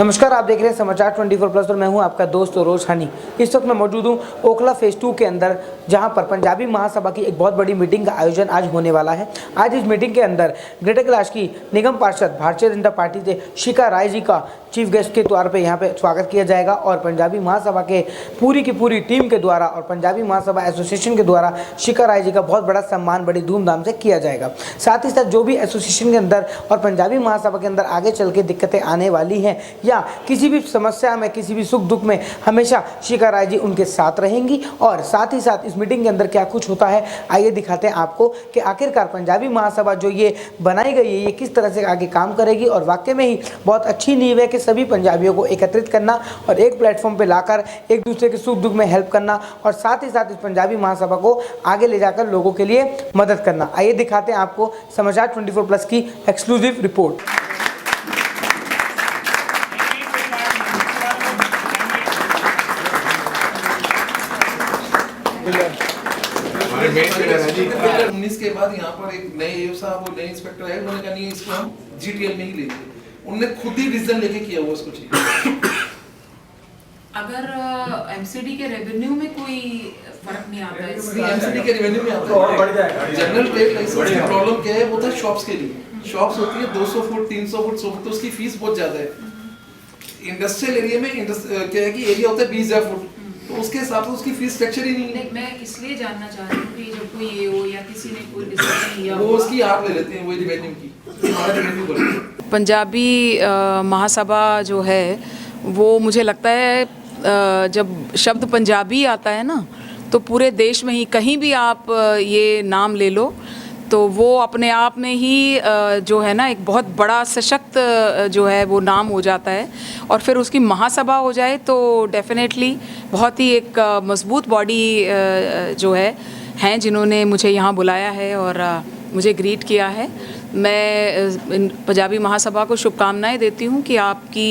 नमस्कार, आप देख रहे हैं समाचार 24+ और मैं हूं आपका दोस्त रोज हनी। इस वक्त मैं मौजूद हूं ओखला फेज 2 के अंदर, जहां पर पंजाबी महासभा की एक बहुत बड़ी मीटिंग का आयोजन आज होने वाला है। आज इस मीटिंग के अंदर ग्रेटर कैलाश की निगम पार्षद भारतीय जनता पार्टी से शिखा राय जी का चीफ गेस्ट के तौर पे यहां पे स्वागत किया जाएगा और पंजाबी महासभा के पूरी की पूरी टीम के द्वारा और पंजाबी महासभा एसोसिएशन के द्वारा शिखा राय जी का बहुत बड़ा सम्मान बड़ी धूमधाम से किया जाएगा। साथ ही साथ जो भी एसोसिएशन के अंदर और पंजाबी महासभा के अंदर आगे चल के दिक्कतें आने वाली हैं या किसी भी समस्या में, किसी भी सुख दुख में हमेशा शिखा राय जी उनके साथ रहेंगी। और साथ ही साथ इस मीटिंग के अंदर क्या कुछ होता है, आइए दिखाते हैं आपको कि आखिरकार पंजाबी महासभा जो ये बनाई गई है ये किस तरह से आगे काम करेगी। और वाकई में ही बहुत अच्छी नींव है कि सभी पंजाबियों को एकत्रित करना और एक प्लेटफॉर्म पे लाकर एक दूसरे के सुख दुख में हेल्प करना और साथ ही साथ इस पंजाबी महासभा को आगे ले जाकर लोगों के लिए मदद करना। आइए दिखाते हैं आपको समाचार 24+ की एक्सक्लूसिव रिपोर्ट। उन्नीस के बाद यहाँ पर एक नए एओ साहब और नए इंस्पेक्टर आए, उन्होंने कहा नहीं इसको हम जीटीएल में ही लेंगे। उन्होंने खुद ही डिसीजन लेके किया वो इसको चाहिए। अगर एमसीडी के रेवेन्यू में कोई फर्क नहीं आता है, एमसीडी के रेवेन्यू में आता है। जनरल ट्रेड लाइसेंस की प्रॉब्लम क्या है, वो था शॉप्स के लिए। शॉप्स होती है 200 फुट 300 फुट 100 फुट, तो उसकी फीस बहुत ज्यादा है। इंडस्ट्रियल एरिया में क्या है कि एरिया होता है 20,000 फुट, तो उसके हिसाब से उसकी फीस स्ट्रक्चर ही नहीं है। मैं इसलिए जानना चाह रही हूँ कि जब कोई एओ या किसी ने कोई डिसीजन लिया वो उसकी आप ले लेते हैं, वही रेवेन्यू की, हमारा रेवेन्यू बोलते। पंजाबी महासभा जो है वो मुझे लगता है जब शब्द पंजाबी आता है ना तो पूरे देश में ही कहीं भी आप ये नाम ले लो तो वो अपने आप में ही जो है ना एक बहुत बड़ा सशक्त जो है वो नाम हो जाता है। और फिर उसकी महासभा हो जाए तो डेफिनेटली बहुत ही एक मजबूत बॉडी जो है हैं जिन्होंने मुझे यहाँ बुलाया है और मुझे ग्रीट किया है। मैं पंजाबी महासभा को शुभकामनाएं देती हूँ कि आपकी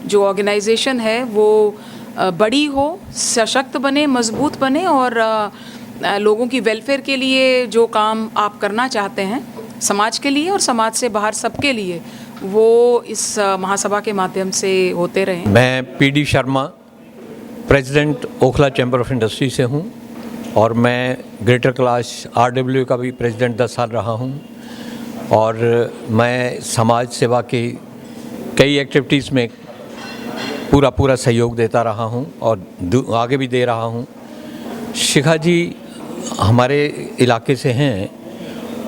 जो ऑर्गेनाइजेशन है वो बड़ी हो, सशक्त बने, मजबूत बने और लोगों की वेलफेयर के लिए जो काम आप करना चाहते हैं समाज के लिए और समाज से बाहर सबके लिए, वो इस महासभा के माध्यम से होते रहें। मैं PD Sharma, president Okhla chamber of industry से हूँ और मैं ग्रेटर कैलाश आरडब्ल्यू का भी प्रेसिडेंट 10 साल रहा हूँ और मैं समाज सेवा की कई एक्टिविटीज़ में पूरा सहयोग देता रहा हूँ और आगे भी दे रहा हूँ। शिखा जी हमारे इलाके से हैं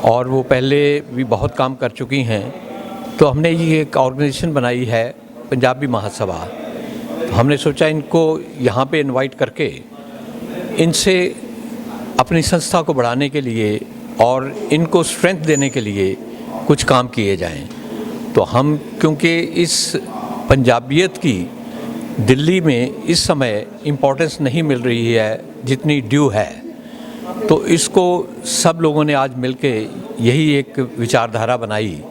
और वो पहले भी बहुत काम कर चुकी हैं, तो हमने ये एक ऑर्गेनाइजेशन बनाई है पंजाबी महासभा। तो हमने सोचा इनको यहाँ पे इनवाइट करके इनसे अपनी संस्था को बढ़ाने के लिए और इनको स्ट्रेंथ देने के लिए कुछ काम किए जाएं। तो हम क्योंकि इस पंजाबियत की दिल्ली में इस समय इम्पोर्टेंस नहीं मिल रही है जितनी ड्यू है, तो इसको सब लोगों ने आज मिलके यही एक विचारधारा बनाई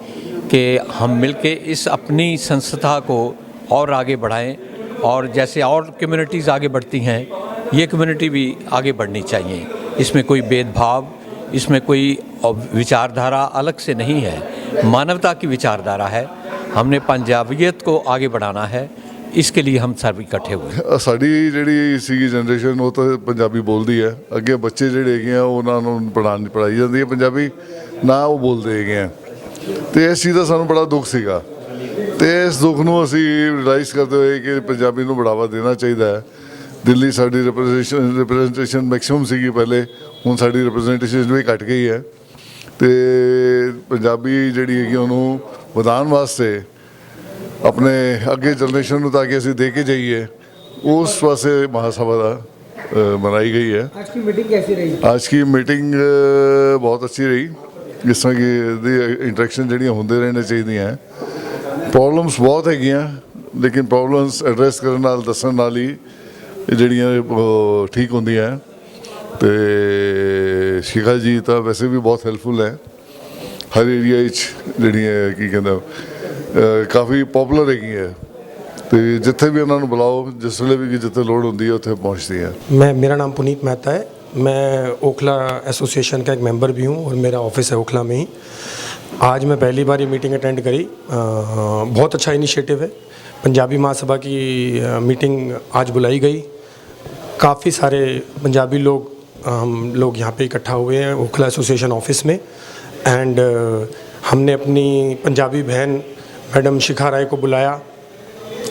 कि हम मिलके इस अपनी संस्था को और आगे बढ़ाएं और जैसे और कम्युनिटीज़ आगे बढ़ती हैं ये कम्युनिटी भी आगे बढ़नी चाहिए। इसमें कोई भेदभाव, इसमें कोई विचारधारा अलग से नहीं है, मानवता की विचारधारा है। हमने पंजाबियत को आगे बढ़ाना है, इसके लिए हम सब इकट्ठे हुए। साड़ी ਜਿਹੜੀ ਸੀਗੀ ਜਨਰੇਸ਼ਨ ਉਹ ਤਾਂ ਪੰਜਾਬੀ ਬੋਲਦੀ ਹੈ, ਅੱਗੇ ਬੱਚੇ ਜਿਹੜੇ ਹੈਗੇ ਆ ਉਹਨਾਂ ਨੂੰ ਪੜ੍ਹਾਈ ਜਾਂਦੀ ਹੈ ਪੰਜਾਬੀ, ਨਾ ਉਹ ਬੋਲਦੇ ਹੈਗੇ ਆ ਤੇ ਇਸ ਚੀਜ਼ ਦਾ ਸਾਨੂੰ ਬੜਾ ਦੁੱਖ ਸੀਗਾ ਤੇ ਇਸ ਦੁੱਖ ਨੂੰ ਅਸੀਂ ਰਿਅਲਾਈਜ਼ ਕਰਦੇ ਹੋਏ ਕਿ ਪੰਜਾਬੀ ਨੂੰ ਬੜਾਵਾ ਦੇਣਾ ਚਾਹੀਦਾ ਹੈ। ਦਿੱਲੀ ਸਾਡੀ ਰਿਪਰੈਜ਼ੈਂਟੇਸ਼ਨ ਮੈਕਸਿਮਮ ਸੀਗੀ ਪਹਿਲੇ, ਹੁਣ ਸਾਡੀ ਰਿਪਰੈਜ਼ੈਂਟੇਸ਼ਨ ਵੀ ਘਟ ਗਈ ਹੈ ਤੇ ਪੰਜਾਬੀ ਜਿਹੜੀ ਹੈਗੀ ਉਹਨੂੰ ਵਧਾਉਣ ਵਾਸਤੇ अपने अगे जनरेशन को ताकि असी दे के जाइए उस वास्ते महासभा बनाई गई है। आज की मीटिंग कैसी रही? आज की मीटिंग बहुत अच्छी रही। जिस तरह की इंटरेक्शन जड़ियाँ होंदे रहने चाहिए हैं। प्रॉब्लम्स बहुत हैगियां लेकिन प्रॉब्लम्स एड्रैस करने नाल दस्सण नाल ही जड़ियाँ ठीक होंदियां हैं। तो शिखा जी तो वैसे भी बहुत हेल्पफुल है, हर एरिया जड़ियाँ की कहते काफ़ी पॉपुलर हैगी है तो जिथे भी उन्होंने बुलाओ जिस वे भी जिते लोड़ होंदी है उत्थे पहुँचती है। मेरा नाम पुनीत मेहता है, मैं ओखला एसोसिएशन का एक मेंबर भी हूँ और मेरा ऑफिस है ओखला में ही। आज मैं पहली बार ये मीटिंग अटेंड करी, बहुत अच्छा इनिशिएटिव है। पंजाबी महासभा की मीटिंग आज बुलाई गई। काफ़ी सारे पंजाबी लोग हम लोग यहाँ पे इकट्ठा हुए हैं ओखला एसोसिएशन ऑफिस में। एंड हमने अपनी पंजाबी बहन मैडम शिखा राय को बुलाया,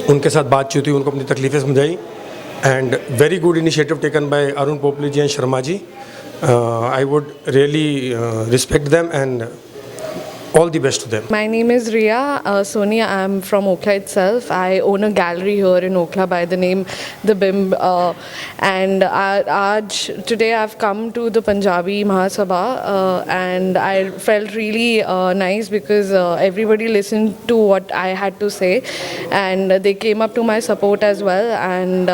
उनके साथ बातचीत हुई, उनको अपनी तकलीफ़ें समझाई। And very good initiative taken by Arun Popli ji and Sharma ji. I would really respect them and all the best to them. My name is Ria Soni. I am from Okhla itself. I own a gallery here in Okhla by the name The Bimb. And today I've come to the Punjabi Mahasabha and I felt really nice because everybody listened to what I had to say and they came up to my support as well. And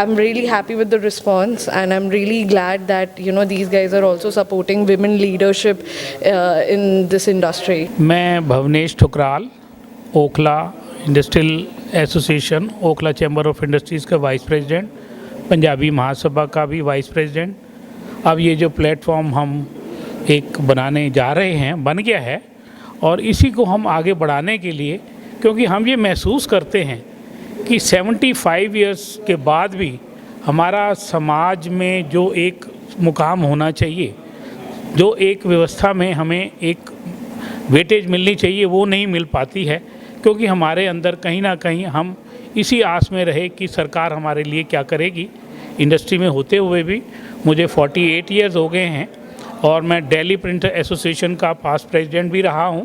I'm really happy with the response and I'm really glad that these guys are also supporting women leadership in this industry. मैं Bhavnesh Thukral, Okhla industrial association, Okhla chamber of industries का vice president, Punjabi महासभा का भी vice president. अब ये जो platform हम एक बनाने जा रहे हैं बन गया है और इसी को हम आगे बढ़ाने के लिए, क्योंकि हम ये महसूस करते हैं कि 75 इयर्स के बाद भी हमारा समाज में जो एक मुकाम होना चाहिए, जो एक व्यवस्था में हमें एक वेटेज मिलनी चाहिए, वो नहीं मिल पाती है। क्योंकि हमारे अंदर कहीं ना कहीं हम इसी आस में रहे कि सरकार हमारे लिए क्या करेगी। इंडस्ट्री में होते हुए भी मुझे 48 इयर्स हो गए हैं और मैं दिल्ली प्रिंटर एसोसिएशन का पास्ट प्रेसिडेंट भी रहा हूं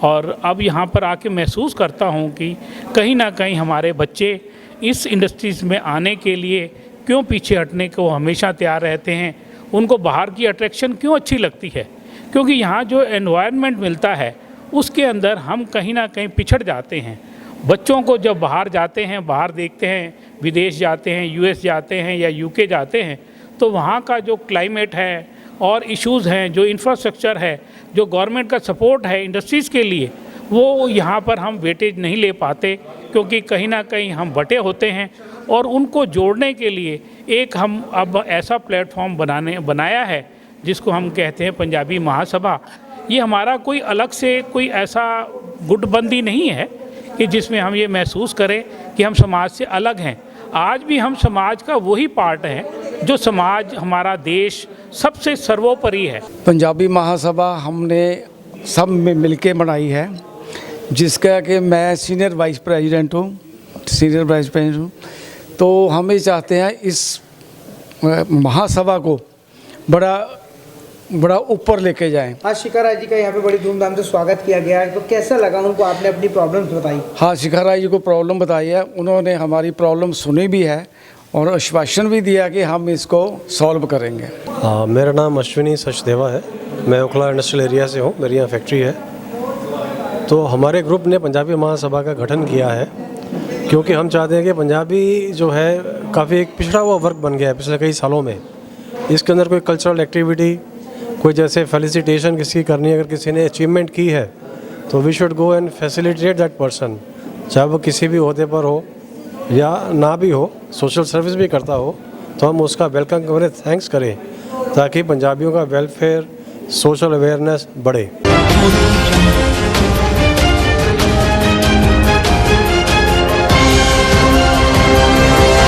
और अब यहां पर आके महसूस करता हूं कि कहीं ना कहीं हमारे बच्चे इस इंडस्ट्रीज़ में आने के लिए क्यों पीछे हटने को हमेशा तैयार रहते हैं। उनको बाहर की अट्रैक्शन क्यों अच्छी लगती है, क्योंकि यहाँ जो एनवायरनमेंट मिलता है उसके अंदर हम कहीं ना कहीं पिछड़ जाते हैं। बच्चों को जब बाहर जाते हैं, बाहर देखते हैं, विदेश जाते हैं, यूएस जाते हैं या यूके जाते हैं, तो वहाँ का जो क्लाइमेट है और इश्यूज़ हैं, जो इंफ्रास्ट्रक्चर है, जो गवर्नमेंट का सपोर्ट है इंडस्ट्रीज़ के लिए, वो यहाँ पर हम वेटेज नहीं ले पाते क्योंकि कहीं ना कहीं हम बटे होते हैं। और उनको जोड़ने के लिए एक हम अब ऐसा प्लेटफॉर्म बनाया है जिसको हम कहते हैं पंजाबी महासभा। ये हमारा कोई अलग से कोई ऐसा गुटबंदी नहीं है कि जिसमें हम ये महसूस करें कि हम समाज से अलग हैं। आज भी हम समाज का वही पार्ट हैं जो समाज, हमारा देश सबसे सर्वोपरि है। पंजाबी महासभा हमने सब में मिलके बनाई है, जिसका कि मैं सीनियर वाइस प्रेसिडेंट हूँ। तो हम ये चाहते हैं इस महासभा को बड़ा ऊपर लेके जाएं। आज शिखा राय जी का यहाँ पे बड़ी धूमधाम से स्वागत किया गया है, तो कैसा लगा उनको? आपने अपनी प्रॉब्लम्स बताई? हाँ, शिखा राय जी को प्रॉब्लम बताई है, उन्होंने हमारी प्रॉब्लम सुनी भी है और आश्वासन भी दिया कि हम इसको सॉल्व करेंगे। मेरा नाम अश्विनी सचदेवा है, मैं ओखला इंडस्ट्रियल एरिया से हूँ, मेरी यहाँ फैक्ट्री है। तो हमारे ग्रुप ने पंजाबी महासभा का गठन किया है क्योंकि हम चाहते हैं कि पंजाबी जो है काफ़ी एक पिछड़ा हुआ वर्ग बन गया है पिछले कई सालों में। इसके अंदर कोई कल्चरल एक्टिविटी, कोई जैसे फेलिसिटेशन किसी की करनी है, अगर किसी ने अचीवमेंट की है तो we should go and facilitate that person, चाहे वो किसी भी ओहदे पर हो या ना भी हो, सोशल सर्विस भी करता हो, तो हम उसका वेलकम करें, थैंक्स करें, ताकि पंजाबियों का वेलफेयर, सोशल अवेयरनेस बढ़े।